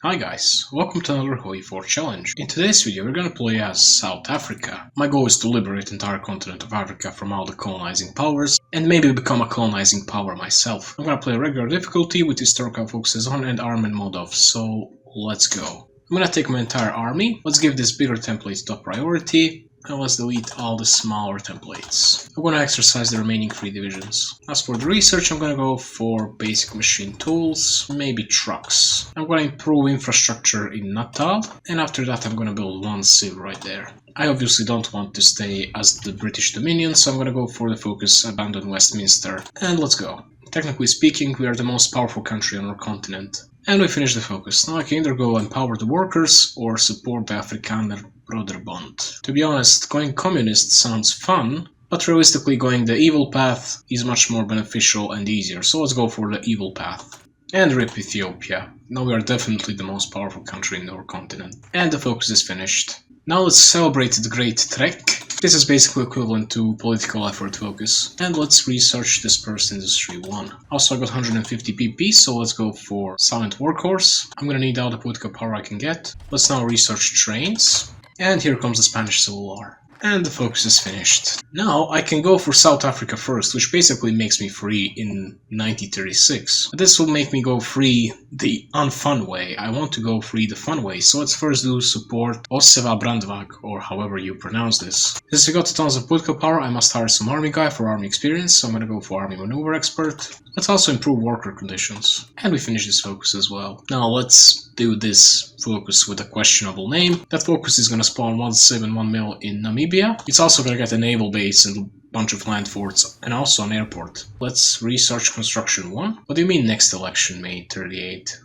Hi guys, welcome to another HOI4 challenge. In today's video we're gonna play as South Africa. My goal is to liberate the entire continent of Africa from all the colonizing powers and maybe become a colonizing power myself. I'm gonna play regular difficulty with historical focuses on and armament mode off, so let's go. I'm gonna take my entire army, let's give this bigger template top priority, and let's delete all the smaller templates. I'm gonna exercise the remaining 3 divisions. As for the research, I'm gonna go for basic machine tools, maybe trucks. I'm gonna improve infrastructure in Natal, and after that I'm gonna build 1 civ right there. I obviously don't want to stay as the British Dominion, so I'm gonna go for the focus abandon Westminster. And let's go. Technically speaking, we are the most powerful country on our continent. And we finished the focus. Now I can either go empower the workers or support the Afrikaner Broederbond. To be honest, going communist sounds fun, but realistically going the evil path is much more beneficial and easier, so let's go for the evil path. And rip Ethiopia. Now we are definitely the most powerful country in our continent. And the focus is finished. Now let's celebrate the Great Trek. This is basically equivalent to political effort focus. And let's research dispersed industry 1. Also I got 150 PP, so let's go for silent workhorse. I'm gonna need all the political power I can get. Let's now research trains. And here comes the Spanish Civil War. And the focus is finished. Now I can go for South Africa first, which basically makes me free in 1936. But this will make me go free the unfun way. I want to go free the fun way, so let's first do support Ossewa Brandwag, or however you pronounce this. Since we got tons of political power, I must hire some army guy for army experience, so I'm gonna go for army maneuver expert. Let's also improve worker conditions. And we finish this focus as well. Now let's do this focus with a questionable name. That focus is gonna spawn 1 civ and 1 mil in Namibia. It's also gonna get a naval base and a bunch of land forts and also an airport. Let's research construction 1. What do you mean next election, May 38?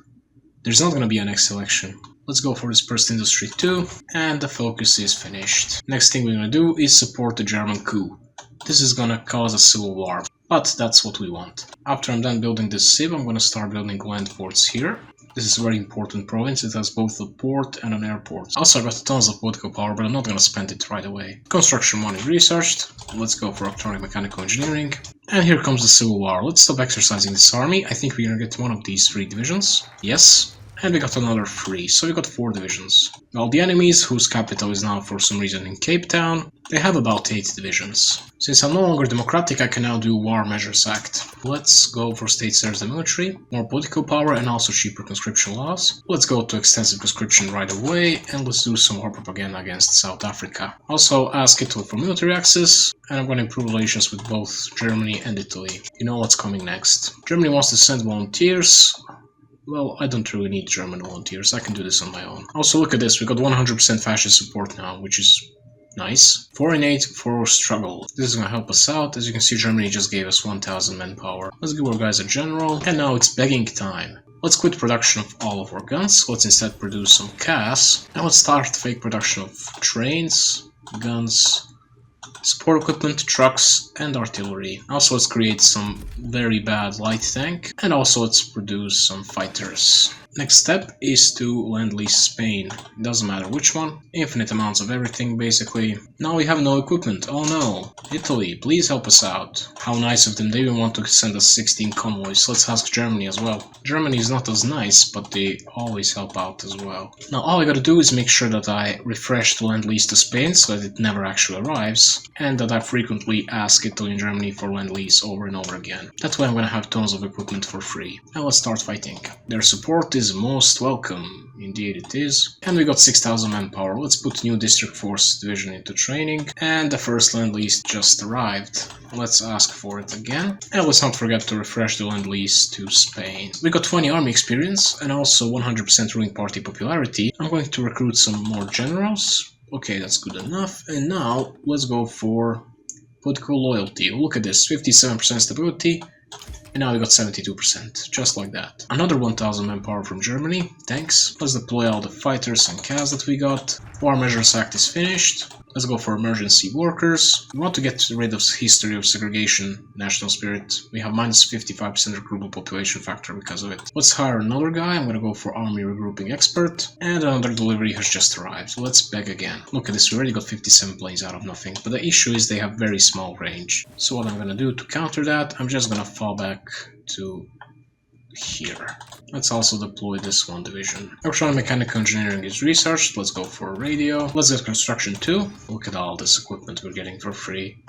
There's not gonna be a next election. Let's go for dispersed industry 2, and the focus is finished. Next thing we're gonna do is support the German coup. This is gonna cause a civil war, but that's what we want. After I'm done building this civ, I'm gonna start building land forts here. This is a very important province, it has both a port and an airport. Also I got tons of political power, but I'm not gonna spend it right away. Construction 1 is researched, let's go for electronic mechanical engineering. And here comes the civil war. Let's stop exercising this army. I think we're gonna get one of these 3 divisions. Yes. And we got another 3, so we got 4 divisions. While the enemies, whose capital is now for some reason in Cape Town, they have about 8 divisions. Since I'm no longer democratic, I can now do War Measures Act. Let's go for state serves the military, more political power and also cheaper conscription laws. Let's go to extensive conscription right away, and let's do some war propaganda against South Africa. Also ask Italy for military access, and I'm going to improve relations with both Germany and Italy. You know what's coming next. Germany wants to send volunteers. Well, I don't really need German volunteers, I can do this on my own. Also look at this, we got 100% fascist support now, which is nice. Foreign aid for struggle. This is gonna help us out. As you can see, Germany just gave us 1000 manpower. Let's give our guys a general, and now it's begging time. Let's quit production of all of our guns, let's instead produce some CAS, and let's start fake production of trains, guns, support equipment, trucks, and artillery. Also let's create some very bad light tank, and also let's produce some fighters. Next step is to lend-lease Spain. It doesn't matter which one. Infinite amounts of everything, basically. Now we have no equipment. Oh no. Italy, please help us out. How nice of them. They even want to send us 16 convoys. Let's ask Germany as well. Germany is not as nice, but they always help out as well. Now all I gotta do is make sure that I refresh the lend-lease to Spain so that it never actually arrives, and that I frequently ask Italy and Germany for lend-lease over and over again. That way I'm gonna have tons of equipment for free. Now let's start fighting. Their support is most welcome, indeed it is. And we got 6000 manpower. Let's put new district force division into training, and the first lend-lease just arrived. Let's ask for it again, and let's not forget to refresh the lend-lease to Spain. We got 20 army experience and also 100% ruling party popularity. I'm going to recruit some more generals. Okay, that's good enough. And now let's go for political loyalty. Look at this, 57% stability. And now we got 72%, just like that. Another 1000 manpower from Germany, thanks. Let's deploy all the fighters and CAS that we got. War Measures Act is finished. Let's go for emergency workers. We want to get rid of history of segregation, national spirit. We have minus 55% recruitable population factor because of it. Let's hire another guy. I'm gonna go for army regrouping expert. And another delivery has just arrived. Let's beg again. Look at this, we already got 57 planes out of nothing. But the issue is they have very small range. So what I'm gonna do to counter that, I'm just gonna fall back to here. Let's also deploy this one division. Electronic mechanical engineering is researched. Let's go for radio. Let's get construction too. Look at all this equipment we're getting for free.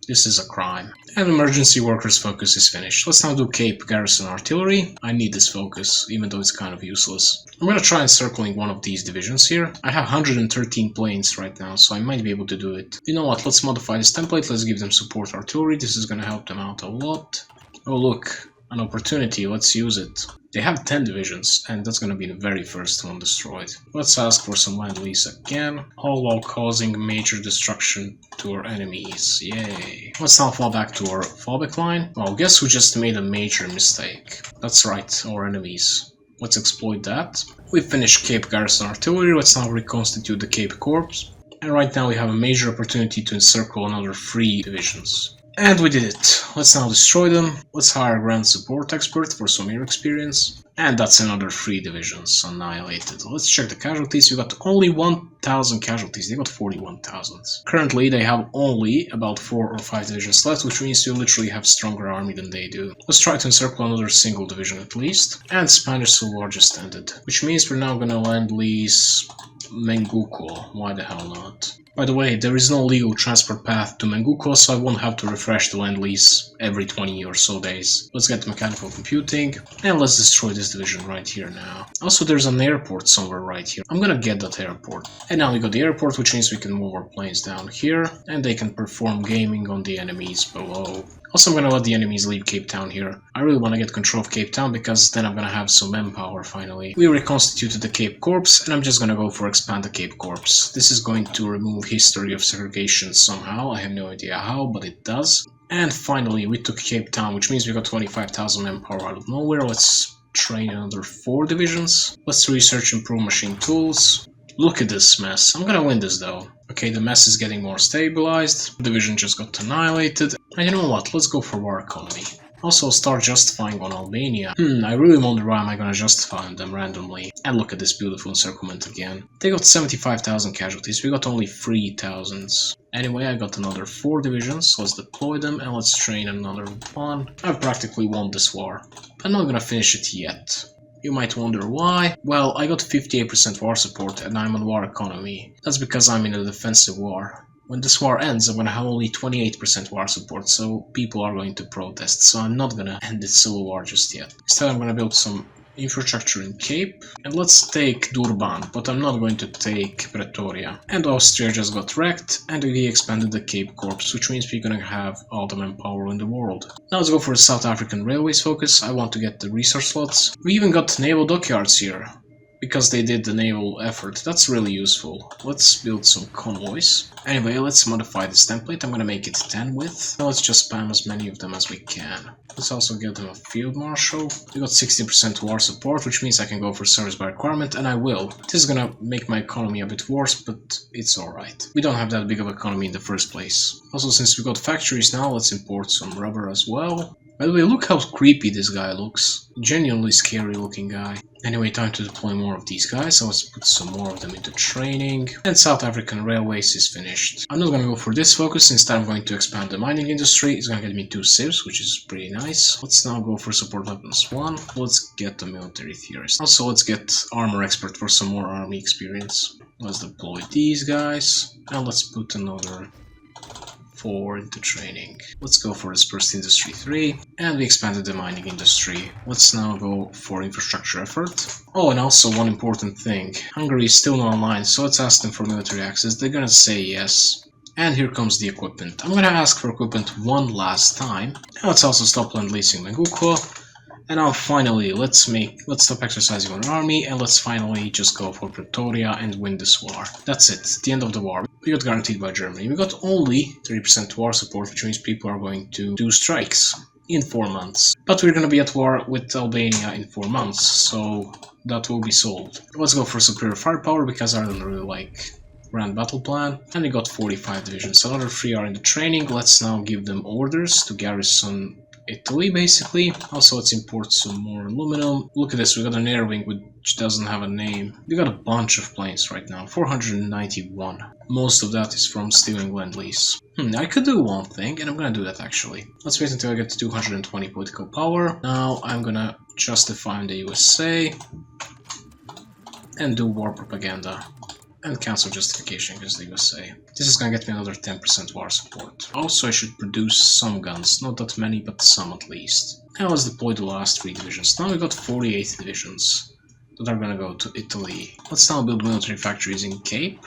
This is a crime. And emergency workers focus is finished. Let's now do Cape Garrison Artillery. I need this focus, even though it's kind of useless. I'm gonna try encircling one of these divisions here. I have 113 planes right now, so I might be able to do it. You know what, let's modify this template, let's give them support artillery. This is gonna help them out a lot. Oh look, an opportunity, let's use it. They have 10 divisions, and that's gonna be the very first one destroyed. Let's ask for some land lease again, all while causing major destruction to our enemies. Yay. Let's now fall back to our fallback line. Well, guess who just made a major mistake? That's right, our enemies. Let's exploit that. We finished Cape Garrison Artillery, let's now reconstitute the Cape Corps. And right now we have a major opportunity to encircle another 3 divisions. And we did it. Let's now destroy them. Let's hire a Grand Support Expert for some air experience. And that's another 3 divisions annihilated. Let's check the casualties. We got only 1,000 casualties. They got 41,000. Currently, they have only about 4 or 5 divisions left, which means you literally have a stronger army than they do. Let's try to encircle another single division at least. And Spanish Civil War just ended. Which means we're now gonna land lease Menguko. Why the hell not? By the way, there is no legal transport path to Menguko, so I won't have to refresh the land lease every 20 or so days. Let's get mechanical computing, and let's destroy this division right here now. Also, there's an airport somewhere right here. I'm gonna get that airport. And now we got the airport, which means we can move our planes down here, and they can perform gaming on the enemies below. Also, I'm gonna let the enemies leave Cape Town here. I really want to get control of Cape Town because then I'm gonna have some manpower finally. We reconstituted the Cape Corps, and I'm just gonna go for expand the Cape Corps. This is going to remove history of segregation somehow. I have no idea how, but it does. And finally, we took Cape Town, which means we got 25,000 manpower out of nowhere. Let's train another 4 divisions. Let's research improve machine tools. Look at this mess. I'm gonna win this though. Okay, the mess is getting more stabilized. The division just got annihilated. And you know what? Let's go for war economy. Also start justifying on Albania. I really wonder why am I gonna justify them randomly. And look at this beautiful encirclement again. They got 75,000 casualties, we got only 3,000. Anyway, I got another 4 divisions, let's deploy them and let's train another 1. I've practically won this war, but I'm not gonna finish it yet. You might wonder why. Well, I got 58% war support and I'm on war economy. That's because I'm in a defensive war. When this war ends, I'm gonna have only 28% war support, so people are going to protest, so I'm not gonna end this civil war just yet. Instead, I'm gonna build some infrastructure in Cape, and let's take Durban, but I'm not going to take Pretoria. And Austria just got wrecked, and we expanded the Cape Corps, which means we're gonna have all the manpower in the world. Now let's go for the South African Railways focus. I want to get the resource slots. We even got naval dockyards here, because they did the naval effort. That's really useful. Let's build some convoys. Anyway, let's modify this template. I'm gonna make it 10 width. Now let's just spam as many of them as we can. Let's also give them a field marshal. We got 60% war support, which means I can go for service by requirement, and I will. This is gonna make my economy a bit worse, but it's alright. We don't have that big of economy in the first place. Also, since we got factories now, let's import some rubber as well. By the way, look how creepy this guy looks. Genuinely scary looking guy. Anyway, time to deploy more of these guys, so let's put some more of them into training. And South African Railways is finished. I'm not gonna go for this focus, instead I'm going to expand the mining industry. It's gonna get me 2 civs, which is pretty nice. Let's now go for support weapons 1. Let's get the military theorist. Also, let's get armor expert for some more army experience. Let's deploy these guys, and let's put another 4 into training. Let's go for dispersed industry 3, and we expanded the mining industry. Let's now go for infrastructure effort. Oh, and also one important thing. Hungary is still not online, so let's ask them for military access. They're gonna say yes. And here comes the equipment. I'm gonna ask for equipment one last time. And let's also stop land leasing Menguko. And now finally, let's stop exercising our army, and let's finally just go for Pretoria and win this war. That's it, the end of the war. We got guaranteed by Germany. We got only 30% war support, which means people are going to do strikes in 4 months. But we're gonna be at war with Albania in 4 months, so that will be solved. Let's go for superior firepower, because I don't really like grand battle plan. And we got 45 divisions. Another 3 are in the training. Let's now give them orders to garrison Italy, basically. Also, let's import some more aluminum. Look at this, we got an air wing which doesn't have a name. We got a bunch of planes right now, 491. Most of that is from stealing Lend-Lease. I could do one thing, and I'm gonna do that actually. Let's wait until I get to 220 political power. Now I'm gonna justify in the USA and do war propaganda. And cancel justification against the USA. This is gonna get me another 10% war support. Also, I should produce some guns, not that many, but some at least. Now let's deploy the last 3 divisions. Now we got 48 divisions that are gonna go to Italy. Let's now build military factories in Cape.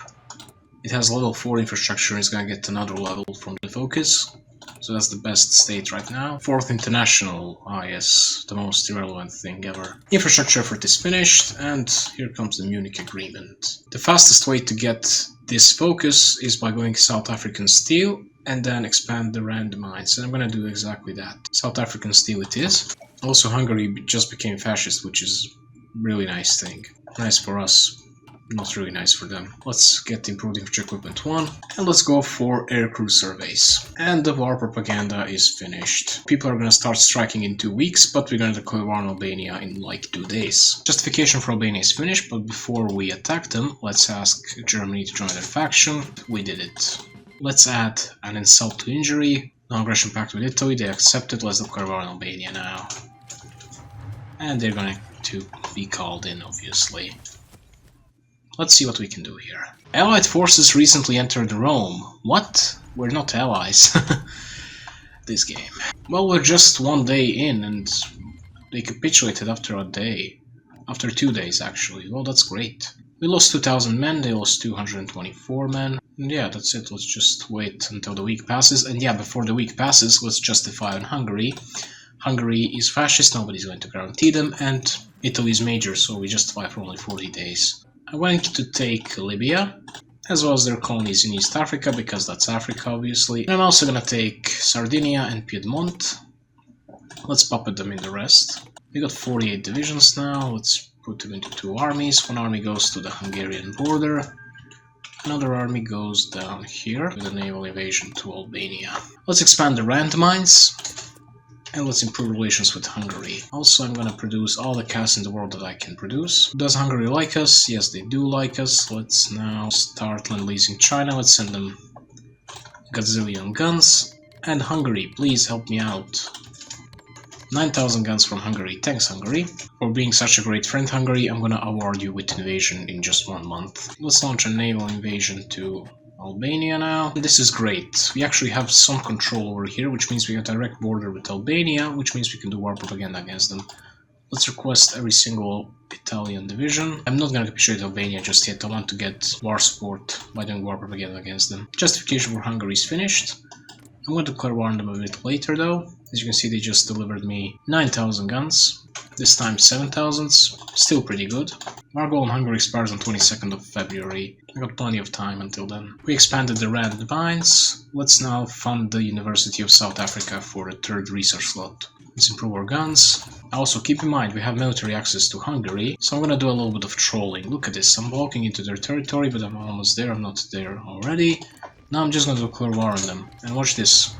It has level 4 infrastructure and it's gonna get another level from the focus. So that's the best state right now. 4th international, yes, the most irrelevant thing ever. Infrastructure effort is finished, and here comes the Munich Agreement. The fastest way to get this focus is by going South African steel and then expand the random mines, and I'm gonna do exactly that. South African steel it is. Also, Hungary just became fascist, which is a really nice thing. Nice for us. Not really nice for them. Let's get improved infantry equipment 1, and let's go for aircrew surveys. And the war propaganda is finished. People are gonna start striking in 2 weeks, but we're gonna declare war on Albania in like 2 days. Justification for Albania is finished, but before we attack them, let's ask Germany to join their faction. We did it. Let's add an insult to injury. Non-aggression pact with Italy, they accepted. Let's declare war on Albania now. And they're going to be called in, obviously. Let's see what we can do here. Allied forces recently entered Rome. What? We're not allies. This game. Well, we're just 1 day in and they capitulated after a day. After 2 days, actually. Well, that's great. We lost 2,000 men, they lost 224 men. And yeah, that's it. Let's just wait until the week passes. And yeah, before the week passes, let's justify on Hungary. Hungary is fascist, nobody's going to guarantee them. And Italy is major, so we justify for only 40 days. I'm going to take Libya, as well as their colonies in East Africa, because that's Africa, obviously. And I'm also going to take Sardinia and Piedmont. Let's puppet them in the rest. We got 48 divisions now. Let's put them into 2 armies. One army goes to the Hungarian border. Another army goes down here with a naval invasion to Albania. Let's expand the landmines. And let's improve relations with Hungary. Also, I'm gonna produce all the casts in the world that I can produce. Does Hungary like us? Yes, they do like us. Let's now start Lend-Leasing China. Let's send them a gazillion guns. And Hungary, please help me out. 9,000 guns from Hungary. Thanks, Hungary. For being such a great friend, Hungary, I'm gonna award you with invasion in just 1 month. Let's launch a naval invasion to Albania now. This is great. We actually have some control over here, which means we have a direct border with Albania, which means we can do war propaganda against them. Let's request every single Italian division. I'm not gonna capitulate Albania just yet. I want to get war support by doing war propaganda against them. Justification for Hungary is finished. I'm going to declare war on them a bit later though. As you can see, they just delivered me 9,000 guns. This time 7,000, still pretty good. Our goal in Hungary expires on 22nd of February. I got plenty of time until then. We expanded the rand mines. Let's now fund the University of South Africa for a 3rd research slot. Let's improve our guns. Also, keep in mind, we have military access to Hungary, so I'm gonna do a little bit of trolling. Look at this, I'm walking into their territory, but I'm almost there, I'm not there already. Now I'm just gonna declare war on them. And watch this.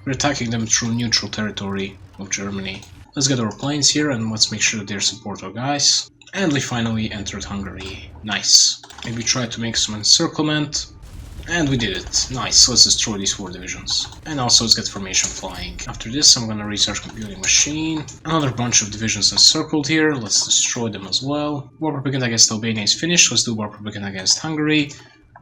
We're attacking them through neutral territory of Germany. Let's get our planes here and let's make sure that they support our guys. And we finally entered Hungary. Nice. Maybe try to make some encirclement. And we did it. Nice. Let's destroy these 4 divisions. And also let's get formation flying. After this I'm gonna research computing machine. Another bunch of divisions encircled here. Let's destroy them as well. War propaganda against Albania is finished. Let's do war propaganda against Hungary.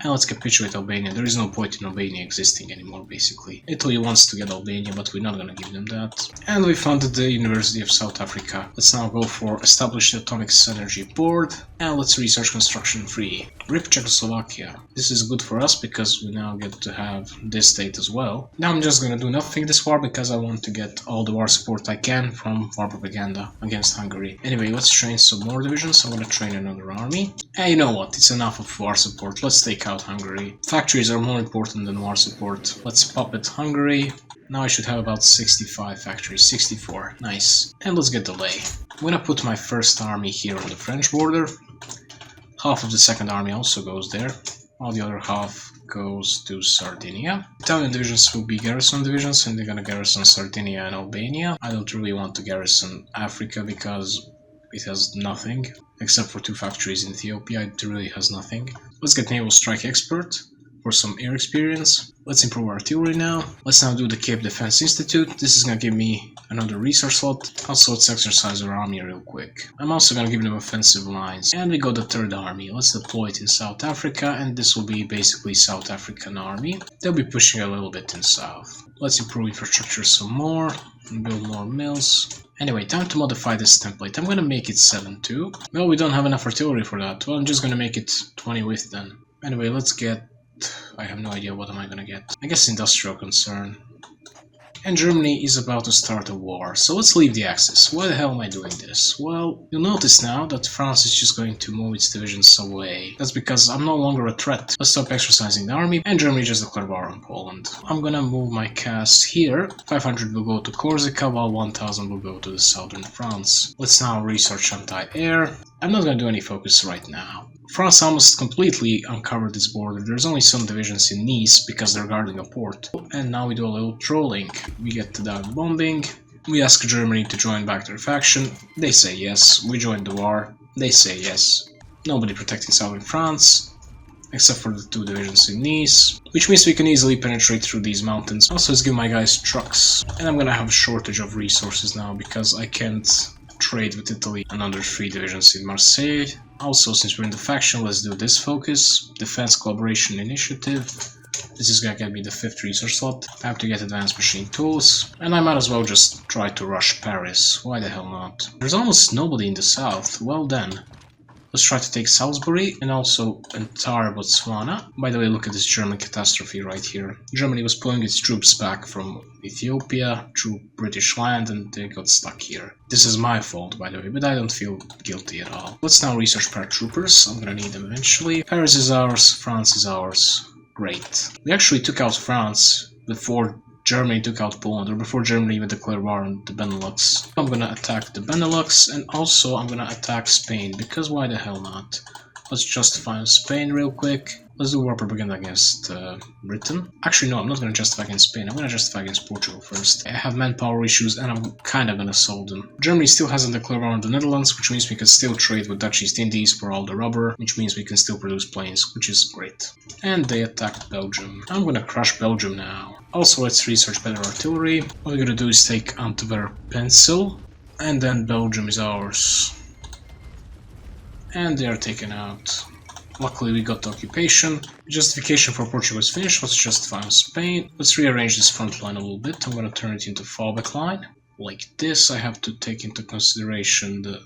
And let's capitulate Albania. There is no point in Albania existing anymore, basically. Italy wants to get Albania, but we're not gonna give them that. And we founded the University of South Africa. Let's now go for establish the Atomic Energy Board. And let's research construction free. RIP Czechoslovakia. This is good for us because we now get to have this state as well. Now I'm just gonna do nothing this war because I want to get all the war support I can from war propaganda against Hungary. Anyway, let's train some more divisions. I'm gonna train another army. And you know what? It's enough of war support. Let's take out Hungary. Factories are more important than war support. Let's puppet Hungary. Now I should have about 65 factories. 64. Nice. And let's get delay. I'm gonna put my first army here on the French border. Half of the second army also goes there, while the other half goes to Sardinia. Italian divisions will be garrison divisions, and they're gonna garrison Sardinia and Albania. I don't really want to garrison Africa because it has nothing, except for 2 factories in Ethiopia. It really has nothing. Let's get Naval Strike Expert for some air experience. Let's improve artillery now. Let's now do the Cape Defense Institute. This is gonna give me another research slot. Also, let's exercise our army real quick. I'm also gonna give them offensive lines. And we got the 3rd Army. Let's deploy it in South Africa, and this will be basically South African Army. They'll be pushing a little bit in South. Let's improve infrastructure some more and build more mills. Anyway, time to modify this template. I'm gonna make it 7-2. Well, we don't have enough artillery for that. Well, I'm just gonna make it 20 width then. Anyway, let's get... I have no idea what am I gonna get. I guess industrial concern. And Germany is about to start a war, so let's leave the Axis. Why the hell am I doing this? Well, you'll notice now that France is just going to move its divisions away. That's because I'm no longer a threat. Let's stop exercising the army, and Germany just declared war on Poland. I'm gonna move my cast here. 500 will go to Corsica, while 1000 will go to the southern France. Let's now research anti-air. I'm not gonna do any focus right now. France almost completely uncovered its border. There's only some divisions in Nice because they're guarding a port. And now we do a little trolling. We get to dive bombing. We ask Germany to join back their faction. They say yes. We join the war. They say yes. Nobody protecting southern France, except for the 2 divisions in Nice, which means we can easily penetrate through these mountains. Also, let's give my guys trucks. And I'm gonna have a shortage of resources now because I can't trade with Italy. Another 3 divisions in Marseille. Also, since we're in the faction, let's do this focus. Defense Collaboration Initiative. This is gonna get me the 5th research slot. Time to get advanced machine tools. And I might as well just try to rush Paris. Why the hell not? There's almost nobody in the south. Well then. Let's try to take Salisbury and also entire Botswana. By the way, look at this German catastrophe right here. Germany was pulling its troops back from Ethiopia through British land and they got stuck here. This is my fault, by the way, but I don't feel guilty at all. Let's now research paratroopers. I'm gonna need them eventually. Paris is ours, France is ours. Great. We actually took out France before Germany took out Poland, or before Germany even declared war on the Benelux. I'm gonna attack the Benelux, and also I'm gonna attack Spain, because why the hell not? Let's justify Spain real quick. Let's do war propaganda against Britain. Actually, no, I'm not gonna justify against Spain. I'm gonna justify against Portugal first. I have manpower issues, and I'm kinda gonna solve them. Germany still hasn't declared war on the Netherlands, which means we can still trade with Dutch East Indies for all the rubber, which means we can still produce planes, which is great. And they attacked Belgium. I'm gonna crush Belgium now. Also, let's research better artillery. What we're gonna do is take Antwerp Pencil, and then Belgium is ours. And they are taken out. Luckily we got the occupation. Justification for Portugal is finished. Let's justify on Spain. Let's rearrange this front line a little bit. I'm gonna turn it into fallback line. Like this. I have to take into consideration the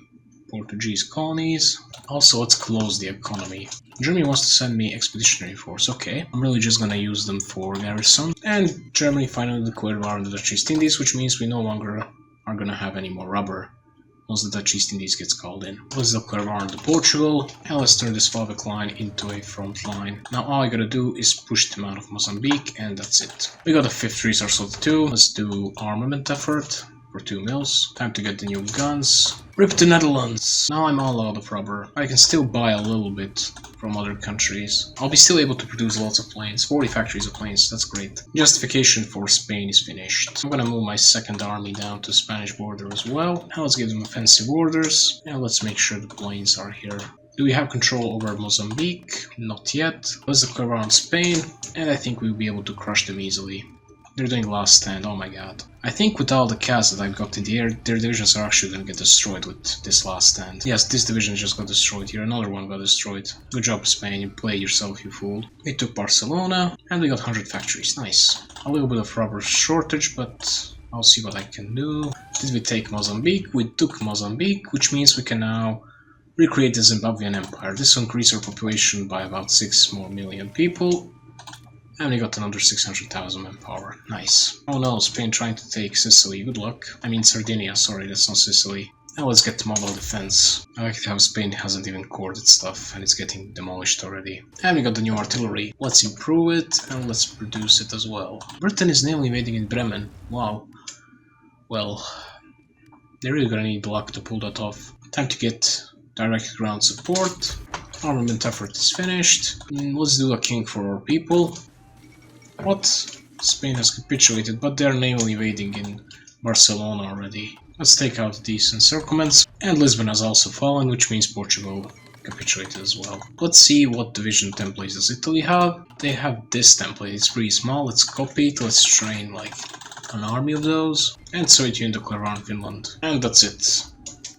Portuguese colonies. Also, let's close the economy. Germany wants to send me expeditionary force. Okay, I'm really just gonna use them for garrison. And Germany finally declared war on the Dutch East Indies, which means we no longer are gonna have any more rubber once the Dutch East Indies gets called in. Let's declare war on Portugal, and let's turn this fallback line into a front line. Now all I gotta do is push them out of Mozambique, and that's it. We got a 5th resource slot too. Let's do armament effort for 2 mills. Time to get the new guns. Rip the Netherlands! Now I'm all out of rubber. I can still buy a little bit from other countries. I'll be still able to produce lots of planes. 40 factories of planes, that's great. Justification for Spain is finished. I'm gonna move my 2nd army down to Spanish border as well. Now let's give them offensive orders. And let's make sure the planes are here. Do we have control over Mozambique? Not yet. Let's declare war on Spain. And I think we'll be able to crush them easily. They're doing last stand, oh my god. I think with all the casts that I've got in the air, their divisions are actually gonna get destroyed with this last stand. Yes, this division just got destroyed here, another one got destroyed. Good job, Spain, you played yourself, you fool. We took Barcelona, and we got 100 factories, nice. A little bit of rubber shortage, but I'll see what I can do. Did we take Mozambique? We took Mozambique, which means we can now recreate the Zimbabwean Empire. This will increase our population by about 6 more million people. And we got another 600,000 manpower. Nice. Oh no, Spain trying to take Sicily. Good luck. I mean Sardinia, sorry, that's not Sicily. Now let's get to mobile defense. I like how Spain hasn't even cored its stuff and it's getting demolished already. And we got the new artillery. Let's improve it and let's produce it as well. Britain is naval invading in Bremen. Wow. Well, they're really gonna need luck to pull that off. Time to get direct ground support. Armament effort is finished. Let's do a king for our people. What? Spain has capitulated, but they're navally invading in Barcelona already. Let's take out these encirclements. And Lisbon has also fallen, which means Portugal capitulated as well. Let's see what division templates does Italy have. They have this template. It's pretty small. Let's copy it. Let's train like an army of those. And Soviet Union declare on Finland. And that's it.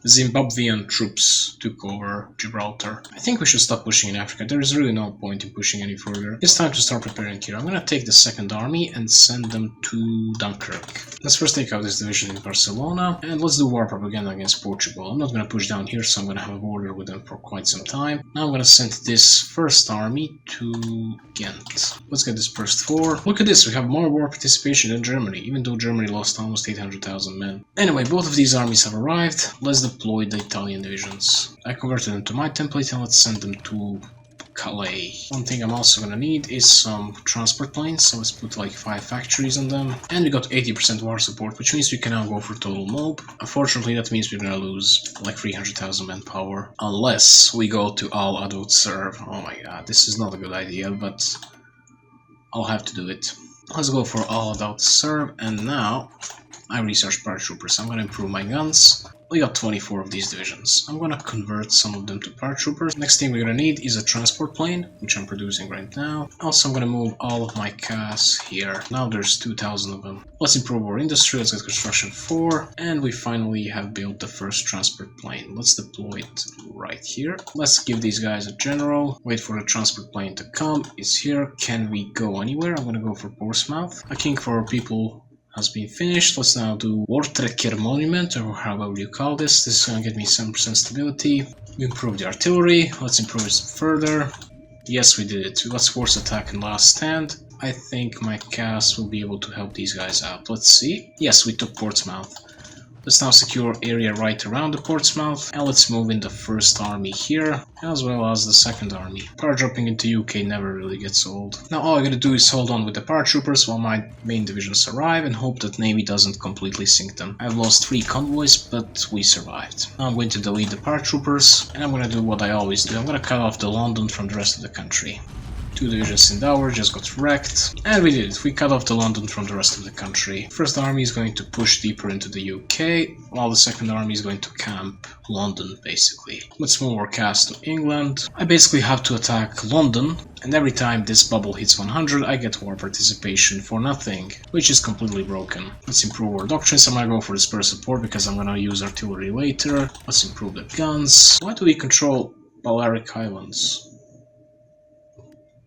Zimbabwean troops took over Gibraltar. I think we should stop pushing in Africa. There is really no point in pushing any further. It's time to start preparing here. I'm gonna take the second army and send them to Dunkirk. Let's first take out this division in Barcelona, and let's do war propaganda against Portugal. I'm not gonna push down here, so I'm gonna have a border with them for quite some time. Now I'm gonna send this first army to Ghent. Let's get dispersed 4. Look at this, we have more war participation than Germany, even though Germany lost almost 800,000 men. Anyway, both of these armies have arrived. Let's deploy the Italian divisions. I converted them to my template and let's send them to Calais. One thing I'm also gonna need is some transport planes, so let's put like 5 factories on them. And we got 80% war support, which means we can now go for total mob. Unfortunately, that means we're gonna lose like 300,000 manpower, unless we go to all adult serve. Oh my god, this is not a good idea, but I'll have to do it. Let's go for all adult serve, and now I researched paratroopers. I'm gonna improve my guns. We got 24 of these divisions. I'm gonna convert some of them to paratroopers. Next thing we're gonna need is a transport plane, which I'm producing right now. Also, I'm gonna move all of my CAS here. Now there's 2,000 of them. Let's improve our industry. Let's get construction 4. And we finally have built the first transport plane. Let's deploy it right here. Let's give these guys a general. Wait for the transport plane to come. It's here. Can we go anywhere? I'm gonna go for Portsmouth. A king for our people has been finished. Let's now do Wartrekker Monument, or however you call this. This is going to get me 7% stability. We improved the artillery. Let's improve it further. Yes, we did it. Let's force attack and last stand. I think my CAS will be able to help these guys out. Let's see. Yes, we took Portsmouth. Let's now secure area right around the Portsmouth, and let's move in the first army here, as well as the second army. Paradropping into UK never really gets old. Now all I gotta do is hold on with the paratroopers while my main divisions arrive and hope that Navy doesn't completely sink them. I've lost 3 convoys, but we survived. Now I'm going to delete the paratroopers, and I'm gonna do what I always do. I'm gonna cut off the London from the rest of the country. 2 divisions in Dover just got wrecked, and we did it. We cut off the London from the rest of the country. First army is going to push deeper into the UK, while the second army is going to camp London, basically. Let's move our CAS to England. I basically have to attack London, and every time this bubble hits 100, I get war participation for nothing, which is completely broken. Let's improve our doctrines. I'm gonna go for disperse support because I'm gonna use artillery later. Let's improve the guns. Why do we control Balearic Islands?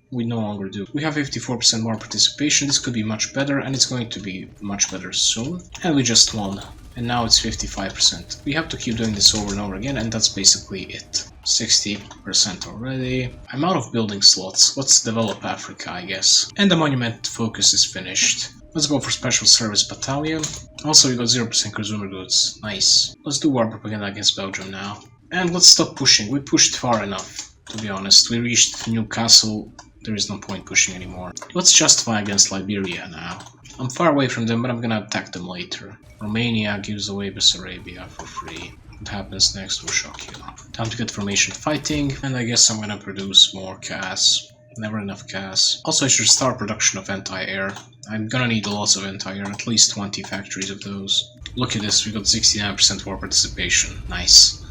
We no longer do. We have 54% more participation. This could be much better, and it's going to be much better soon. And we just won. And now it's 55%. We have to keep doing this over and over again, and that's basically it. 60% already. I'm out of building slots. Let's develop Africa, I guess. And the monument focus is finished. Let's go for Special Service Battalion. Also, we got 0% consumer goods. Nice. Let's do war propaganda against Belgium now. And let's stop pushing. We pushed far enough, to be honest. We reached Newcastle. There is no point pushing anymore. Let's justify against Liberia now. I'm far away from them, but I'm gonna attack them later. Romania gives away Bessarabia for free. What happens next will shock you. Time to get formation fighting, and I guess I'm gonna produce more CAS. Never enough CAS. Also, I should start production of anti-air. I'm gonna need lots of anti-air, at least 20 factories of those. Look at this, we got 69% war participation. Nice.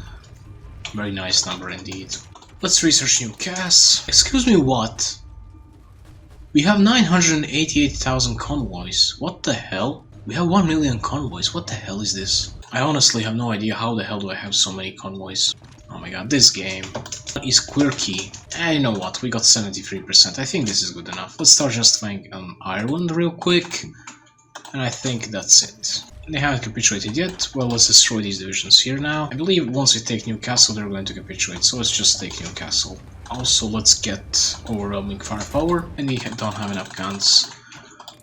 Very nice number indeed. Let's research new CAS. Excuse me, what? We have 988,000 convoys. What the hell? We have 1 million convoys. What the hell is this? I honestly have no idea how the hell do I have so many convoys. Oh my god, this game is quirky. And you know what? We got 73%. I think this is good enough. Let's start justifying Ireland real quick. And I think that's it. They haven't capitulated yet. Well, let's destroy these divisions here now. I believe once we take Newcastle, they're going to capitulate. So let's just take Newcastle. Also, let's get overwhelming firepower. And we don't have enough guns.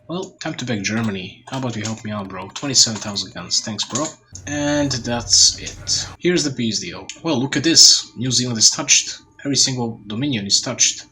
Well, time to beg Germany. How about you help me out, bro? 27,000 guns. Thanks, bro. And that's it. Here's the peace deal. Well, look at this. New Zealand is touched. Every single dominion is touched.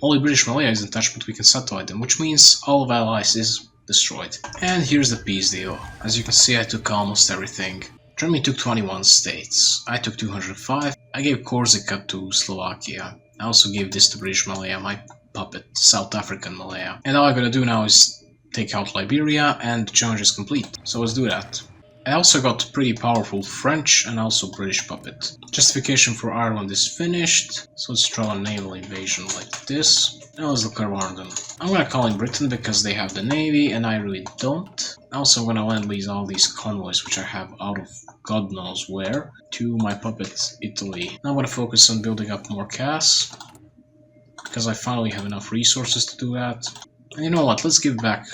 Only British Malaya isn't touched, but we can satellite them, which means all of Allies is destroyed. And here's the peace deal. As you can see, I took almost everything. Germany took 21 states. I took 205. I gave Corsica to Slovakia. I also gave this to British Malaya, my puppet, South African Malaya. And all I gotta do now is take out Liberia and the challenge is complete. So let's do that. I also got pretty powerful French and also British puppet. Justification for Ireland is finished. So let's draw a naval invasion like this. Now let's look around them. I'm gonna call in Britain because they have the navy and I really don't. Also I'm gonna land lease all these convoys which I have out of God knows where to my puppet Italy. Now I'm gonna focus on building up more CAS because I finally have enough resources to do that. And you know what, let's give back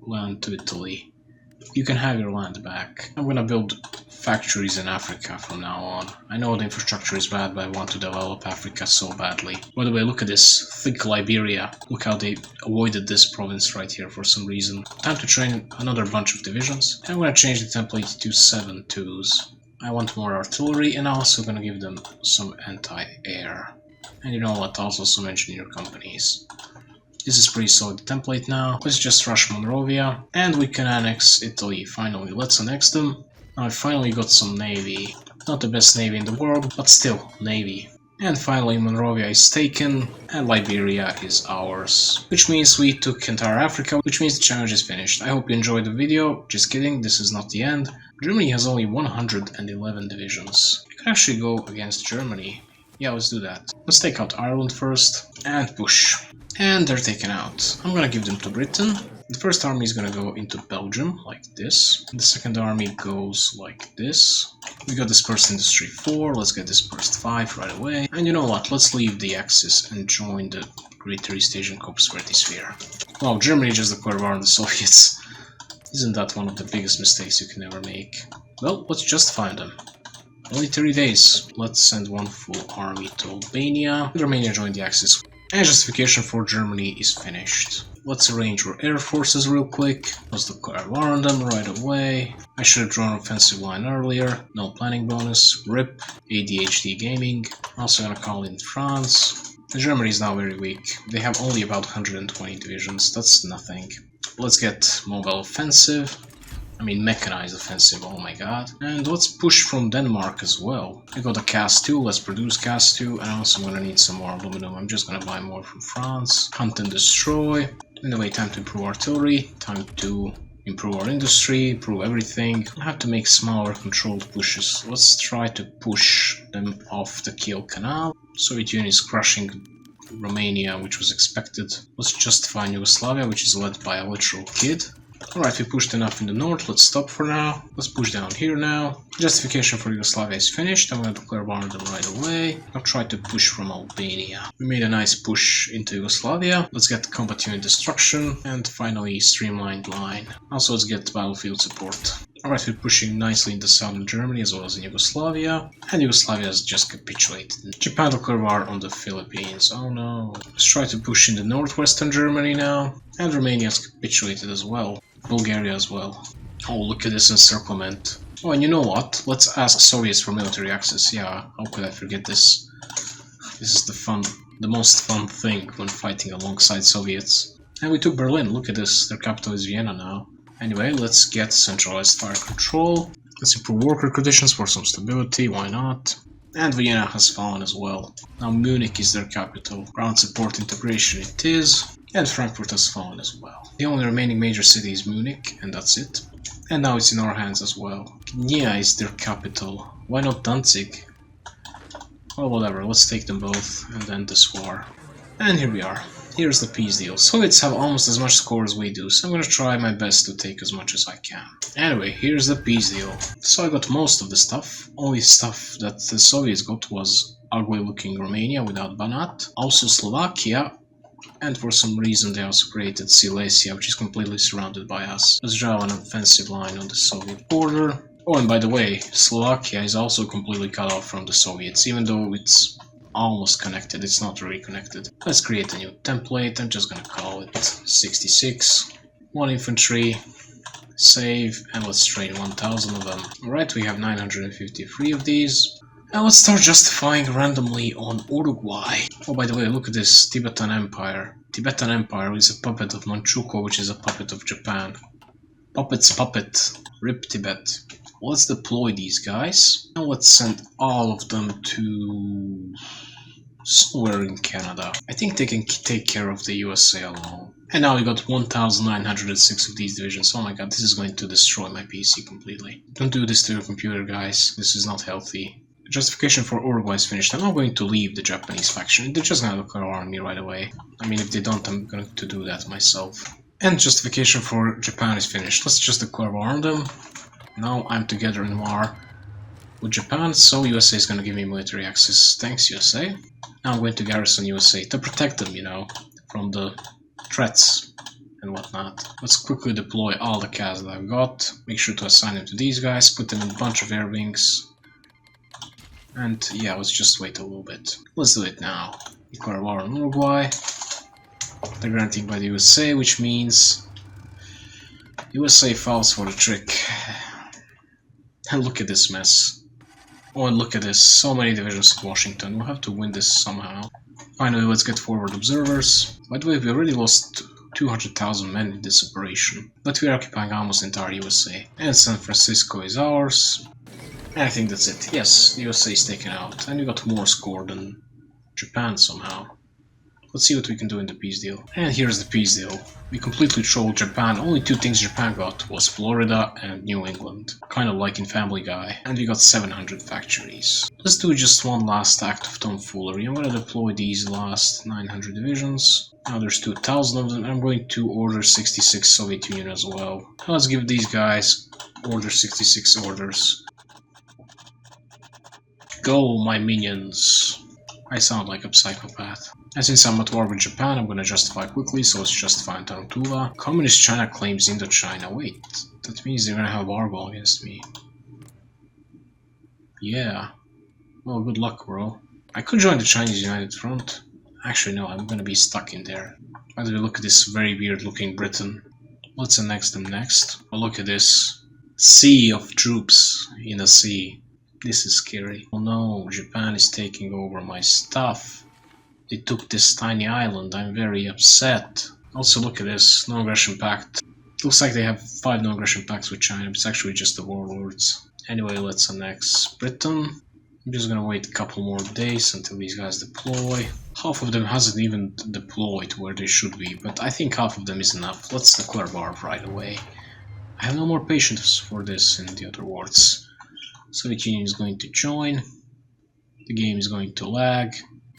land to Italy. You can have your land back. I'm gonna build factories in Africa from now on. I know the infrastructure is bad, but I want to develop Africa so badly. By the way, look at this thick Liberia. Look how they avoided this province right here for some reason. Time to train another bunch of divisions. And I'm gonna change the template to 7 twos. I want more artillery and I'm also gonna give them some anti-air. And you know what, also some engineer companies. This is pretty solid template now. Let's just rush Monrovia and we can annex Italy. Finally, let's annex them. Now I finally got some navy. Not the best navy in the world, but still navy. And finally Monrovia is taken and Liberia is ours. Which means we took entire Africa, which means the challenge is finished. I hope you enjoyed the video. Just kidding, this is not the end. Germany has only 111 divisions. We could actually go against Germany. Yeah, let's do that. Let's take out Ireland first and push. And they're taken out. I'm gonna give them to Britain. The first army is gonna go into Belgium, like this. The second army goes like this. We got dispersed industry 4, let's get dispersed 5 right away. And you know what, let's leave the Axis and join the Greater East Asian Cooperative Sphere. Wow, Germany just declared war on the Soviets. Isn't that one of the biggest mistakes you can ever make? Well, let's just find them. Only 30 days. Let's send one full army to Albania. And Romania joined the Axis. And justification for Germany is finished. Let's arrange our air forces real quick. Let's declare war on them right away. I should have drawn an offensive line earlier. No planning bonus. RIP. ADHD gaming. Also gonna call in France. Germany is now very weak. They have only about 120 divisions. That's nothing. Let's get mobile offensive. I mean mechanized offensive, oh my god. And let's push from Denmark as well. I got a cast 2, let's produce cast 2, and I'm also gonna need some more aluminum. I'm just gonna buy more from France. Hunt and destroy. Anyway, time to improve artillery, time to improve our industry, improve everything. I have to make smaller controlled pushes. Let's try to push them off the Kiel Canal. Soviet Union is crushing Romania, which was expected. Let's just find Yugoslavia, which is led by a literal kid. Alright, we pushed enough in the north, let's stop for now. Let's push down here now. Justification for Yugoslavia is finished, I'm gonna declare war on them right away. I'll try to push from Albania. We made a nice push into Yugoslavia. Let's get combat unit destruction and finally streamlined line. Also let's get battlefield support. Alright, we're pushing nicely into southern Germany as well as in Yugoslavia. And Yugoslavia has just capitulated. Japan declared war on the Philippines. Oh no. Let's try to push into northwestern Germany now. And Romania has capitulated as well. Bulgaria as well. Oh, look at this encirclement. Oh, and you know what? Let's ask Soviets for military access. Yeah, how could I forget this? This is the most fun thing when fighting alongside Soviets. And we took Berlin. Look at this. Their capital is Vienna now. Anyway, let's get centralized fire control. Let's improve worker conditions for some stability. Why not? And Vienna has fallen as well. Now Munich is their capital. Ground support integration it is. And Frankfurt has fallen as well. The only remaining major city is Munich, and that's it. And now it's in our hands as well. Gdynia is their capital. Why not Danzig? Well, whatever, let's take them both and end this war. And here we are. Here's the peace deal. Soviets have almost as much score as we do, so I'm gonna try my best to take as much as I can. Anyway, here's the peace deal. So I got most of the stuff. Only stuff that the Soviets got was ugly looking Romania without Banat. Also Slovakia. And for some reason they also created Silesia, which is completely surrounded by us. Let's draw an offensive line on the Soviet border. Oh, and by the way, Slovakia is also completely cut off from the Soviets, even though it's almost connected, it's not really connected. Let's create a new template, I'm just gonna call it 66. 1 infantry, save, and let's train 1000 of them. Alright, we have 953 of these. And let's start justifying randomly on Uruguay. Oh, by the way, look at this Tibetan Empire. Tibetan Empire is a puppet of Manchukuo, which is a puppet of Japan. Puppet's puppet. RIP Tibet. Let's deploy these guys. And let's send all of them to somewhere in Canada. I think they can take care of the USA alone. And now we got 1,906 of these divisions. Oh my god, this is going to destroy my PC completely. Don't do this to your computer, guys. This is not healthy. Justification for Uruguay is finished. I'm not going to leave the Japanese faction. They're just gonna declare war on me right away. I mean, if they don't, I'm going to do that myself. And justification for Japan is finished. Let's just declare war on them. Now I'm together in war with Japan, so USA is gonna give me military access. Thanks, USA. Now I'm going to garrison USA to protect them, you know, from the threats and whatnot. Let's quickly deploy all the CAS that I've got. Make sure to assign them to these guys, put them in a bunch of air wings. And yeah, let's just wait a little bit. Let's do it now. Declare war on Uruguay. They're granting by the USA, which means USA falls for the trick. And look at this mess. Oh, and look at this. So many divisions of Washington. We'll have to win this somehow. Finally, let's get forward observers. By the way, we already lost 200,000 men in this operation. But we're occupying almost the entire USA. And San Francisco is ours. And I think that's it. Yes, the USA is taken out. And we got more score than Japan somehow. Let's see what we can do in the peace deal. And here's the peace deal. We completely trolled Japan. Only two things Japan got was Florida and New England. Kind of like in Family Guy. And we got 700 factories. Let's do just one last act of tomfoolery. I'm going to deploy these last 900 divisions. Now there's 2,000 of them. I'm going to order 66 Soviet Union as well. Let's give these guys order 66 orders. Go, my minions. I sound like a psychopath. And since I'm at war with Japan, I'm gonna justify quickly, so let's justify in Tarantula. Communist China claims Indochina. Wait, that means they're gonna have war goal against me. Yeah. Well, good luck, bro. I could join the Chinese United Front. Actually, no, I'm gonna be stuck in there. By the way, look at this very weird looking Britain. Let's annex them next. Oh, look at this. Sea of troops in the sea. This is scary. Oh no, Japan is taking over my stuff. They took this tiny island. I'm very upset. Also, look at this. No aggression pact. Looks like they have 5 no aggression pacts with China. It's actually just the warlords. Anyway, let's annex Britain. I'm just gonna wait a couple more days until these guys deploy. Half of them hasn't even deployed where they should be, but I think half of them is enough. Let's declare war right away. I have no more patience for this in the other wars. Soviet Union is going to join. The game is going to lag.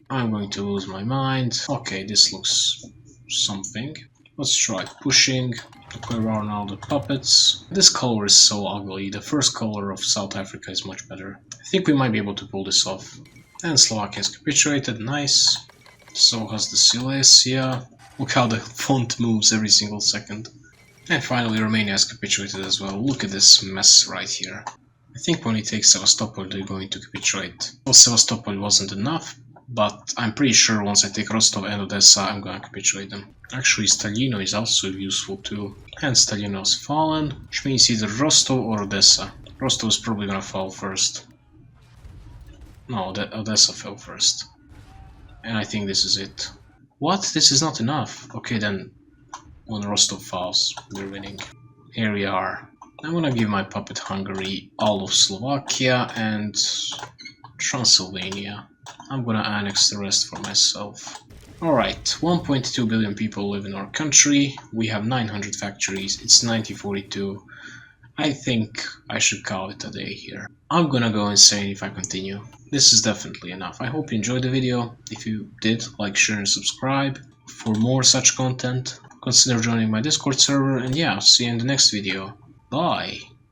I'm going to lose my mind. Okay, this looks something. Let's try pushing. Declare war on all the puppets. This color is so ugly. The first color of South Africa is much better. I think we might be able to pull this off. And Slovakia has capitulated. Nice. So has the Silesia. Look how the font moves every single second. And finally Romania has capitulated as well. Look at this mess right here. I think when we take Sevastopol they're going to capitulate. Well, Sevastopol wasn't enough, but I'm pretty sure once I take Rostov and Odessa I'm gonna capitulate them. Actually, Stalino is also useful too. And Stalino has fallen, which means either Rostov or Odessa. Rostov is probably gonna fall first. No, Odessa fell first. And I think this is it. What? This is not enough. Okay, then when Rostov falls, we're winning. Here we are. I'm gonna give my puppet Hungary all of Slovakia and Transylvania. I'm gonna annex the rest for myself. Alright, 1.2 billion people live in our country. We have 900 factories. It's 1942. I think I should call it a day here. I'm gonna go insane if I continue. This is definitely enough. I hope you enjoyed the video. If you did, like, share and subscribe for more such content. Consider joining my Discord server, and yeah, I'll see you in the next video. Bye!